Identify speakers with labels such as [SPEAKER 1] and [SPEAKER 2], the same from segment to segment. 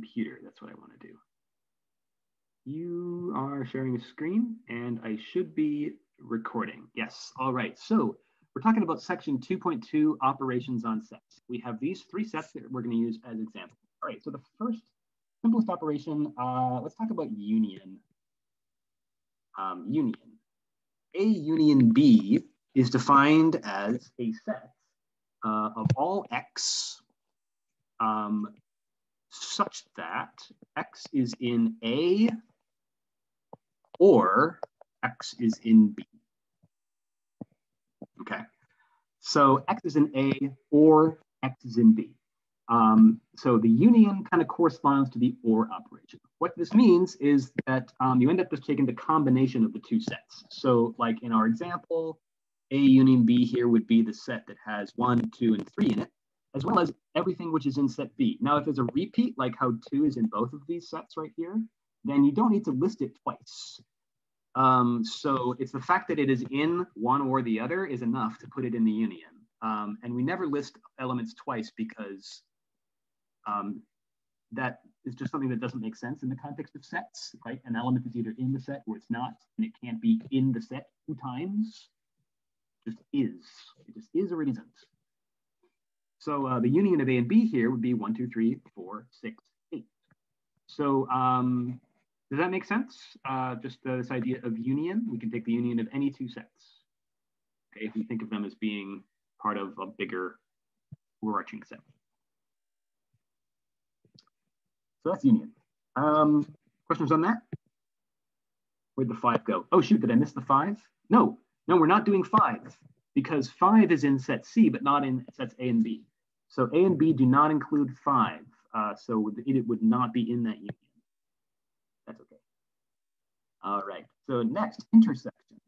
[SPEAKER 1] computer. That's what I want to do. You are sharing a screen, and I should be recording. Yes. All right. So we're talking about section 2.2, operations on sets. We have these three sets that we're going to use as examples. All right. So the first simplest operation, let's talk about union. Union. A union B is defined as a set of all x such that x is in A or x is in B. Okay, so x is in A or x is in B. So the union kind of corresponds to the OR operation. What this means is that you end up just taking the combination of the two sets. So like in our example, A union B here would be the set that has 1, 2, and 3 in it, as well as everything which is in set B. Now, if there's a repeat, like how 2 is in both of these sets right here, then you don't need to list it twice. So it's the fact that it is in one or the other is enough to put it in the union. And we never list elements twice because that is just something that doesn't make sense in the context of sets, right? An element is either in the set or it's not, and it can't be in the set 2 times. It just is. It just is or it isn't. So the union of A and B here would be 1, 2, 3, 4, 6, 8. So does that make sense? Just this idea of union, we can take the union of any 2 sets. Okay, if we think of them as being part of a bigger overarching set. So that's union. Questions on that? Where'd the 5 go? Oh shoot, did I miss the 5? No, we're not doing 5 because 5 is in set C, but not in sets A and B. So A and B do not include 5. So it would not be in that union. That's okay. All right, so next, intersection.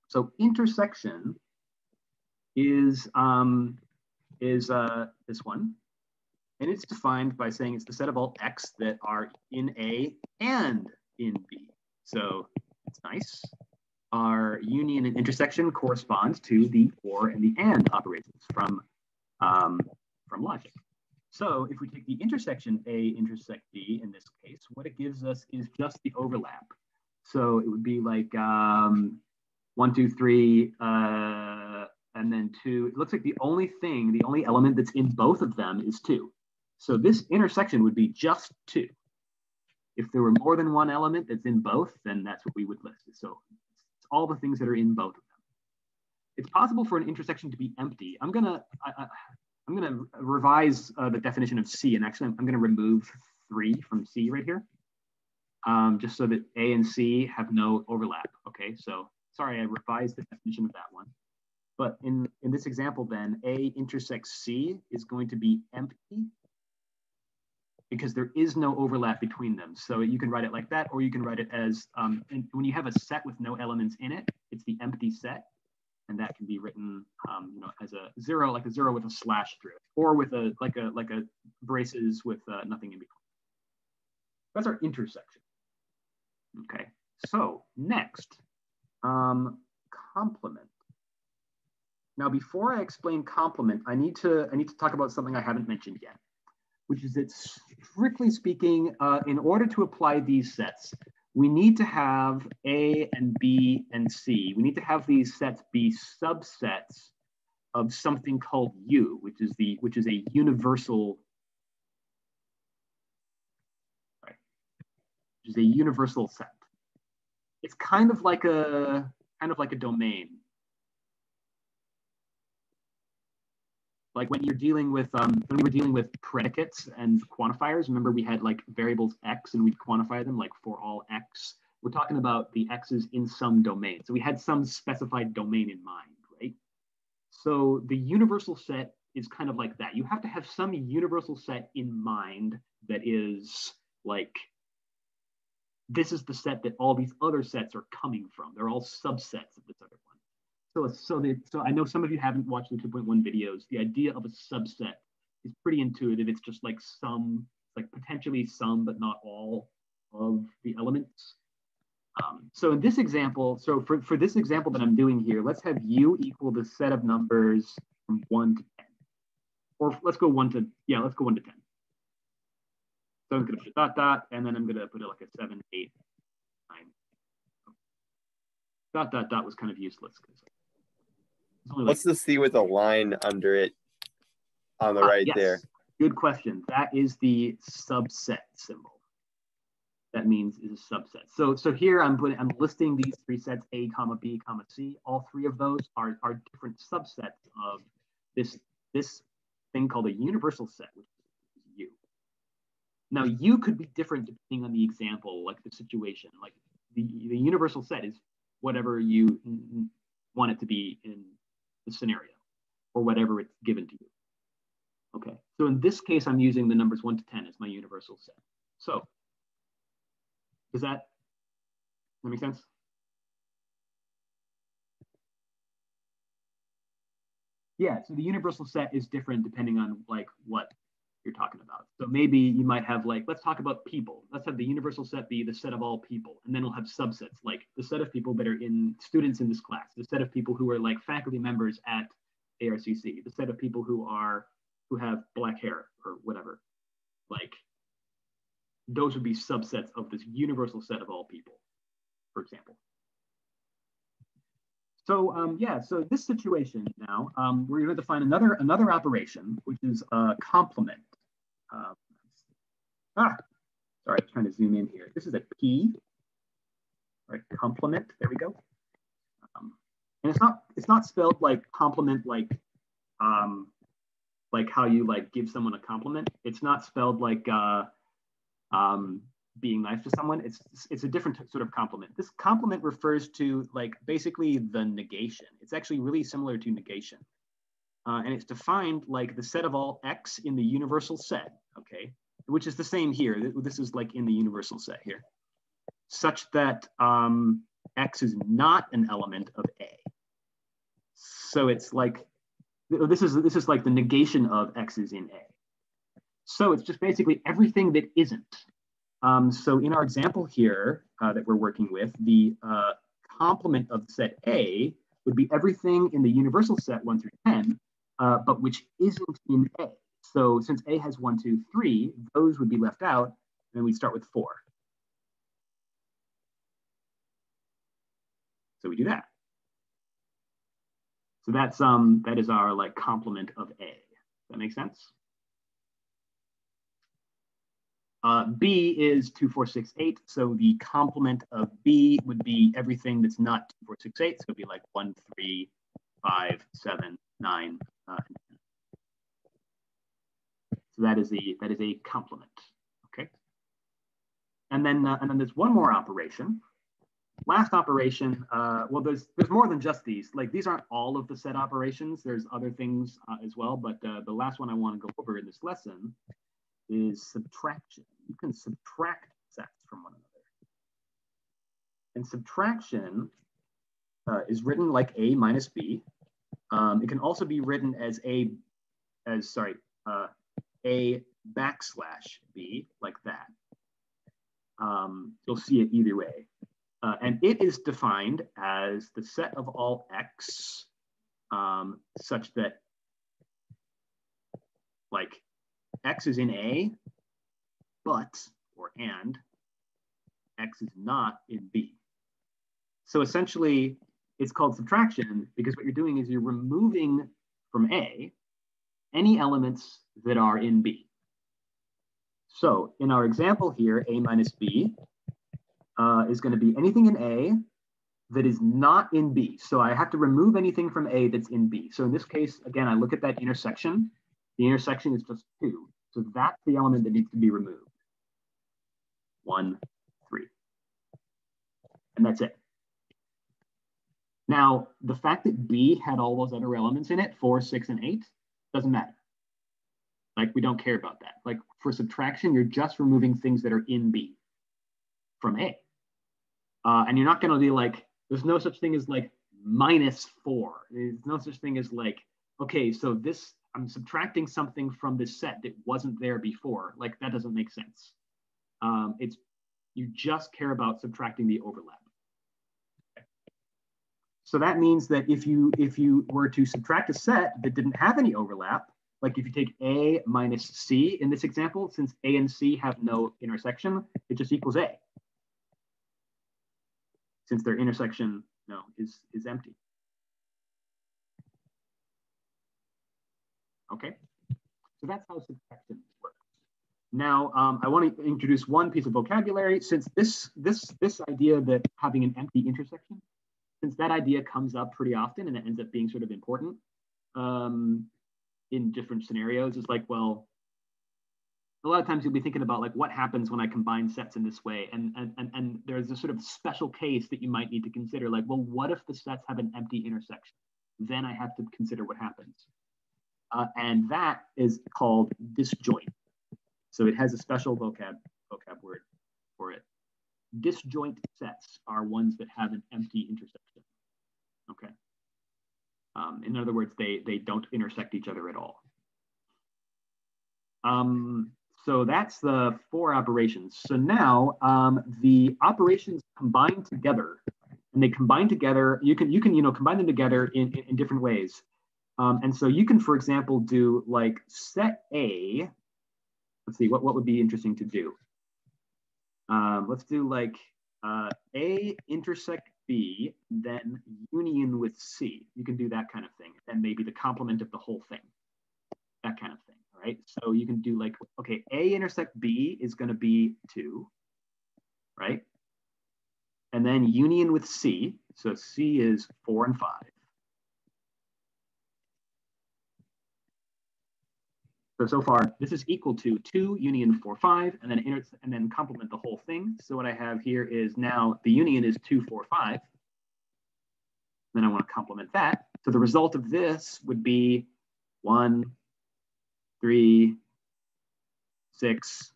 [SPEAKER 1] So intersection is this one. And it's defined by saying it's the set of all x that are in A and in B. So it's nice. Our union and intersection corresponds to the or and the and operations from logic. So if we take the intersection A intersect B in this case, what it gives us is just the overlap. So it would be like 1, 2, 3, and then 2. It looks like the only element that's in both of them is 2. So this intersection would be just 2. If there were more than one element that's in both, then that's what we would list. So it's all the things that are in both of them. It's possible for an intersection to be empty. I'm gonna revise the definition of C, and actually I'm gonna remove 3 from C right here, just so that A and C have no overlap. Okay, so sorry, I revised the definition of that one. But in this example, then A intersects C is going to be empty because there is no overlap between them. So you can write it like that, or you can write it as, when you have a set with no elements in it, it's the empty set. And that can be written, as a 0, like a 0 with a slash through it, or with a like a braces with nothing in between. That's our intersection. Okay, so next, complement. Now, before I explain complement, I need to talk about something I haven't mentioned yet, which is that strictly speaking, in order to apply these sets, we need to have A and B and C. We need to have these sets be subsets of something called U, which is a universal, right, which is a universal set. It's kind of like a domain. Like when you're dealing with, when we were dealing with predicates and quantifiers, remember we had like variables x and we'd quantify them like for all x. We're talking about the x's in some domain. So we had some specified domain in mind, right? So the universal set is kind of like that. You have to have some universal set in mind that is like, this is the set that all these other sets are coming from. They're all subsets of this other one. So I know some of you haven't watched the 2.1 videos. The idea of a subset is pretty intuitive. It's just like some, like potentially some, but not all of the elements. So in this example, so for this example that I'm doing here, let's have U equal the set of numbers from 1 to 10. or let's go 1 to, yeah, let's go 1 to 10. So I'm going to put dot, dot, and then I'm going to put it like a 7, 8, 9. Dot, dot, dot was kind of useless.
[SPEAKER 2] What's the C with a line under it on the right
[SPEAKER 1] yes.
[SPEAKER 2] there?
[SPEAKER 1] Good question. That is the subset symbol. That means is a subset. So here I'm listing these 3 sets, A, comma, B, comma, C. All 3 of those are different subsets of this thing called a universal set, which is U. Now, U could be different depending on the example, like the situation. Like the universal set is whatever you want it to be in the scenario, or whatever it's given to you. Okay, so in this case, I'm using the numbers 1 to 10 as my universal set. So does that make sense? Yeah, so the universal set is different depending on like what you're talking about. So maybe you might have like, let's talk about people. Let's have the universal set be the set of all people. And then we'll have subsets, like the set of people that are students in this class, the set of people who are like faculty members at ARCC, the set of people who have black hair or whatever. Like those would be subsets of this universal set of all people, for example. So yeah, so this situation now, we're going to define another operation, which is a complement. Sorry, I'm trying to zoom in here. This is a key, right? Complement. There we go. And it's not spelled like complement, like how you like give someone a compliment. It's not spelled like being nice to someone. It's a different sort of complement. This complement refers to like basically the negation. It's actually really similar to negation. And it's defined like the set of all X in the universal set, okay? Which is the same here. This is like in the universal set here, such that X is not an element of A. So it's like, this is like the negation of X is in A. So it's just basically everything that isn't. So in our example here that we're working with, the complement of set A would be everything in the universal set 1 through 10, but which isn't in A. So since A has 1, 2, 3, those would be left out, and then we start with 4. So we do that. So that is our like complement of A. Does that make sense? B is 2, 4, 6, 8. So the complement of B would be everything that's not 2, 4, 6, 8. So it'd be like 1, 3, 5, 7, 9, 10. So that is a complement. Okay. And then there's one more operation. Last operation. Well, there's more than just these. Like these aren't all of the set operations. There's other things as well. But the last one I want to go over in this lesson is subtraction. You can subtract sets from one another. And subtraction is written like A minus B. It can also be written as A backslash B, like that. You'll see it either way. And it is defined as the set of all X such that like X is in A, but, and, X is not in B. So essentially, it's called subtraction because what you're doing is you're removing from A any elements that are in B. So in our example here, A minus B is going to be anything in A that is not in B. So I have to remove anything from A that's in B. So in this case, again, I look at that intersection. The intersection is just 2. So that's the element that needs to be removed. 1, 3. And that's it. Now, the fact that B had all those other elements in it, 4, 6, and 8, doesn't matter. Like, we don't care about that. Like, for subtraction, you're just removing things that are in B from A. And you're not going to be like, there's no such thing as like -4. There's no such thing as like, okay, so this, I'm subtracting something from this set that wasn't there before. Like, that doesn't make sense. You just care about subtracting the overlap. Okay. So that means that if you were to subtract a set that didn't have any overlap, like if you take A minus C in this example, since A and C have no intersection, it just equals A. Since their intersection is empty. Okay, so that's how subtraction works. Now, I want to introduce one piece of vocabulary, since this idea that having an empty intersection, since that idea comes up pretty often and it ends up being sort of important in different scenarios. It's like, well, a lot of times you'll be thinking about like what happens when I combine sets in this way, and there's a sort of special case that you might need to consider, like, well, what if the sets have an empty intersection? Then I have to consider what happens. And that is called disjoint. So it has a special vocab word for it. Disjoint sets are ones that have an empty intersection. Okay. In other words, they don't intersect each other at all. So that's the 4 operations. So now the operations combine together, and they combine together. You can combine them together in different ways. And so you can, for example, do like set A. Let's see, what would be interesting to do? Let's do like A intersect B, then union with C. You can do that kind of thing. And maybe the complement of the whole thing, that kind of thing, right? So you can do like, okay, A intersect B is going to be 2, right? And then union with C. So C is 4 and 5. So far, this is equal to 2 union 4, 5, and then complement the whole thing. So what I have here is now the union is 2, 4, 5. Then I want to complement that. So the result of this would be 1, 3, 6,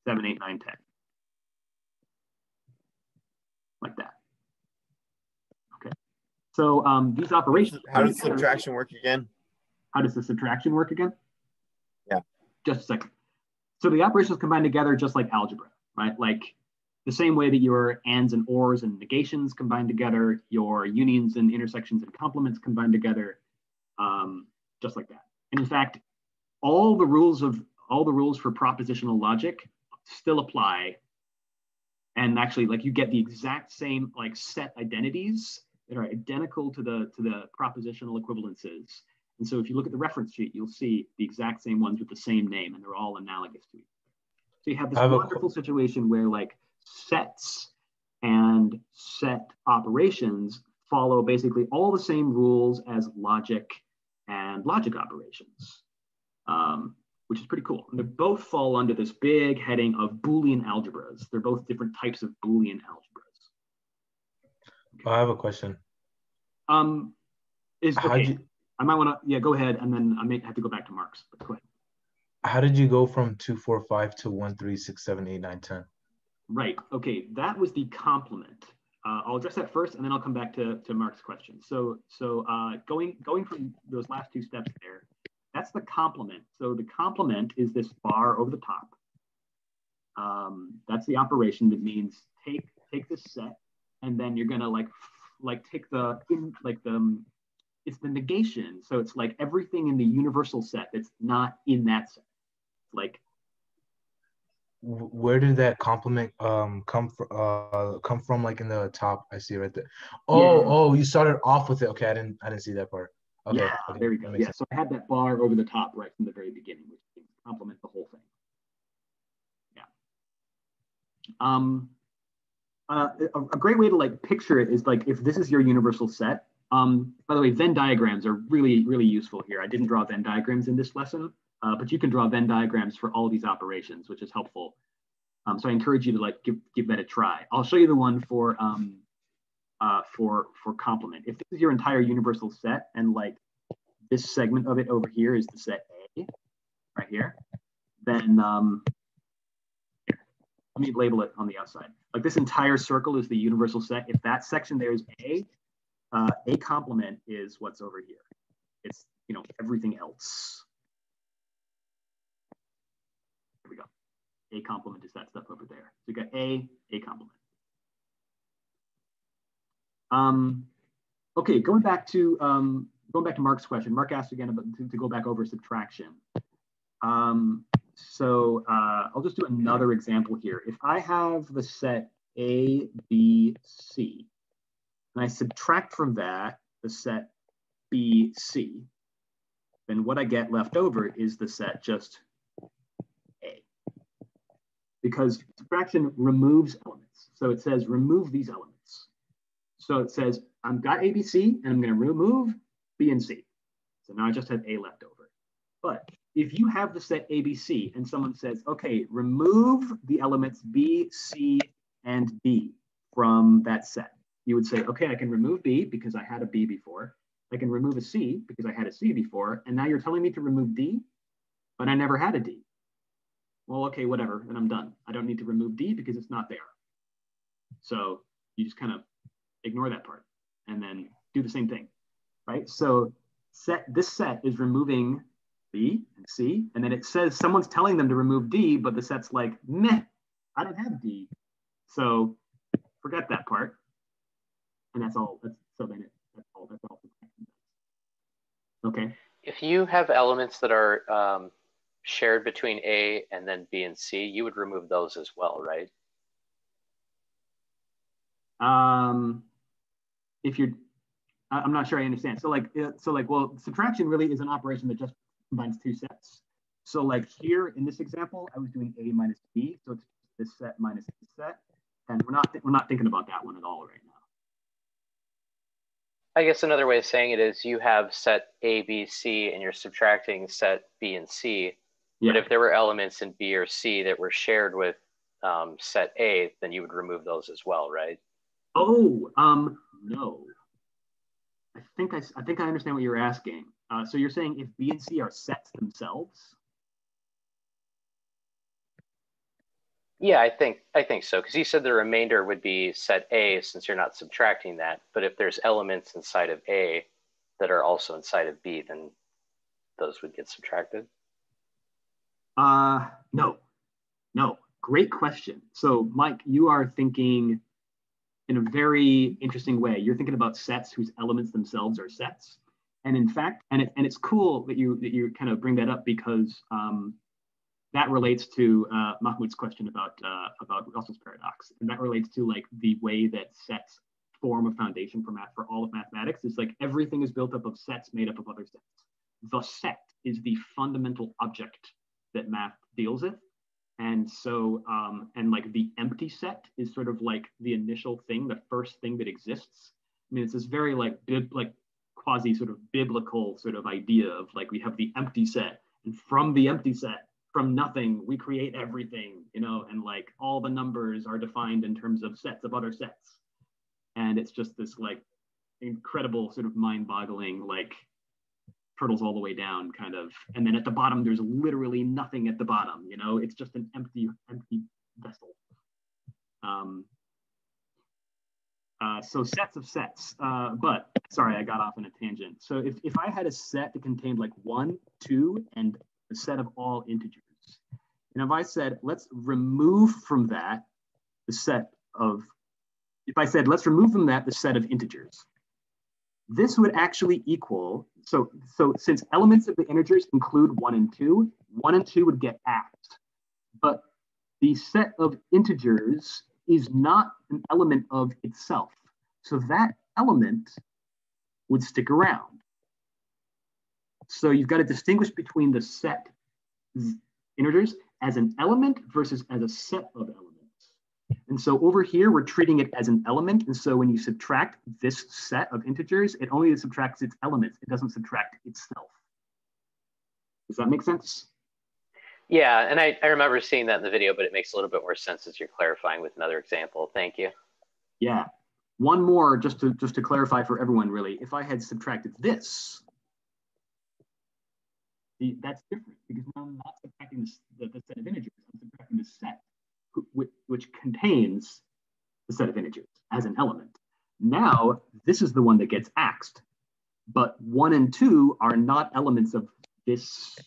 [SPEAKER 1] 7, 8, 9, 10. Like that. Okay. So these operations.
[SPEAKER 2] How does subtraction work again?
[SPEAKER 1] How does the subtraction work again?
[SPEAKER 2] Yeah.
[SPEAKER 1] Just a second. So the operations combine together just like algebra, right? Like the same way that your ands and ors and negations combine together, your unions and intersections and complements combine together, just like that. And in fact, all the rules for propositional logic still apply. And actually, like you get the exact same like set identities that are identical to the propositional equivalences. And so if you look at the reference sheet, you'll see the exact same ones with the same name, and they're all analogous to each other. So you have this wonderful situation where like sets and set operations follow basically all the same rules as logic and logic operations, which is pretty cool. And they both fall under this big heading of Boolean algebras. They're both different types of Boolean algebras.
[SPEAKER 3] Okay. I have a question.
[SPEAKER 1] I might want to, go ahead, and then I may have to go back to Mark's, but go ahead.
[SPEAKER 3] How did you go from 2, 4, 5 to 1, 3, 6, 7, 8, 9, 10?
[SPEAKER 1] Right, okay, that was the complement. I'll address that first, and then I'll come back to Mark's question. So going from those last 2 steps there, that's the complement. So the complement is this bar over the top. That's the operation that means take this set, and then you're gonna like take it's the negation. So it's like everything in the universal set that's not in that set. Like,
[SPEAKER 3] where did that complement come from? Like in the top, I see right there. Oh, you started off with it. Okay, I didn't see that part. Okay,
[SPEAKER 1] yeah,
[SPEAKER 3] okay.
[SPEAKER 1] There we go. Yeah, so I had that bar over the top right from the very beginning, which means complement the whole thing. Yeah. A great way to like picture it is like if this is your universal set. By the way, Venn diagrams are really, really useful here. I didn't draw Venn diagrams in this lesson, but you can draw Venn diagrams for all these operations, which is helpful. So I encourage you to like give that a try. I'll show you the one for complement. If this is your entire universal set, and like this segment of it over here is the set A, right here, then here, let me label it on the outside. Like this entire circle is the universal set. If that section there is A complement is what's over here. It's everything else. Here we go. A complement is that stuff over there. So you got A complement. Okay, going back to going back to Mark's question, Mark asked again about to go back over subtraction. So I'll just do another example here. If I have the set A, B, C, and I subtract from that the set B, C, then what I get left over is the set just A. Because subtraction removes elements. So it says remove these elements. So it says I've got A, B, C, and I'm going to remove B and C. So now I just have A left over. But if you have the set ABC and someone says, okay, remove the elements B, C, and D from that set, you would say, okay, I can remove B because I had a B before. I can remove a C because I had a C before. And now you're telling me to remove D, but I never had a D. Well, okay, whatever, then I'm done. I don't need to remove D because it's not there. So you just kind of ignore that part and then do the same thing, right? So this set is removing B and C, and then it says someone's telling them to remove D, but the set's like, meh, I don't have D. So forget that part. And that's all. That's all. Okay.
[SPEAKER 4] If you have elements that are shared between A and then B and C, you would remove those as well, right?
[SPEAKER 1] If you're, I'm not sure I understand. So well, subtraction really is an operation that just combines two sets. So like here in this example, I was doing A minus B, so it's this set minus this set, and we're not thinking about that one at all right now.
[SPEAKER 4] I guess another way of saying it is you have set A, B, C, and you're subtracting set B and C. Yeah. But if there were elements in B or C that were shared with set A, then you would remove those as well, right?
[SPEAKER 1] Oh, no. I think I understand what you're asking. So you're saying if B and C are sets themselves?
[SPEAKER 4] Yeah, I think so, because you said the remainder would be set A since you're not subtracting that. But if there's elements inside of A that are also inside of B, then those would get subtracted.
[SPEAKER 1] No. Great question. So Mike, you are thinking in a very interesting way. You're thinking about sets whose elements themselves are sets. And in fact, and it's cool that you kind of bring that up because that relates to Mahmoud's question about Russell's paradox, and that relates to like the way that sets form a foundation for all of mathematics. It's like everything is built up of sets made up of other sets. The set is the fundamental object that math deals with, and so and like the empty set is sort of like the initial thing, the first thing that exists. I mean, it's this very like quasi sort of biblical sort of idea of like we have the empty set, and from the empty set, from nothing, we create everything, you know, and like all the numbers are defined in terms of sets of other sets. And it's just this like incredible sort of mind-boggling, like turtles all the way down kind of. And then at the bottom, there's literally nothing at the bottom, you know, it's just an empty vessel. So sets of sets, but sorry, I got off on a tangent. So if I had a set that contained like 1, 2, and a set of all integers, and if I said, let's remove from that the set of, if I said, let's remove from that the set of integers, this would actually equal, so since elements of the integers include 1 and 2, 1 and 2 would get axed, but the set of integers is not an element of itself. So that element would stick around. So you've got to distinguish between the set integers as an element versus as a set of elements. And so over here, we're treating it as an element. And so when you subtract this set of integers, it only subtracts its elements. It doesn't subtract itself. Does that make sense?
[SPEAKER 4] Yeah, and I remember seeing that in the video, but it makes a little bit more sense as you're clarifying with another example. Thank you.
[SPEAKER 1] Yeah. One more, just to clarify for everyone, really. If I had subtracted this, that's different because now I'm not subtracting the set of integers. I'm subtracting the set which contains the set of integers as an element. Now, this is the one that gets axed, but 1 and 2 are not elements of this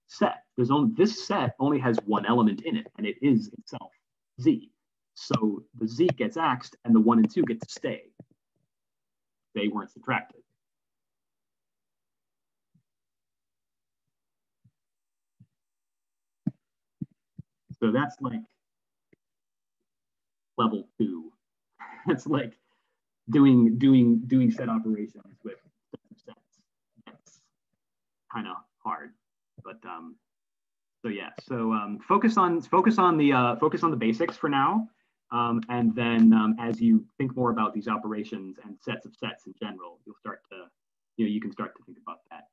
[SPEAKER 1] set. This set only has one element in it, and it is itself z. So the z gets axed, and the 1 and 2 get to stay. They weren't subtracted. So that's like level 2. It's like doing set operations with sets. That's kind of hard, but so yeah. So focus on the basics for now, and then as you think more about these operations and sets of sets in general, you'll start to you can start to think about that.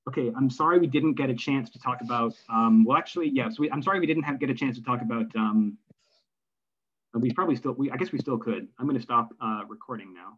[SPEAKER 1] Okay, I'm sorry we didn't get a chance to talk about. Well, actually, yes. I'm sorry we didn't get a chance to talk about. I guess we still could. I'm going to stop recording now.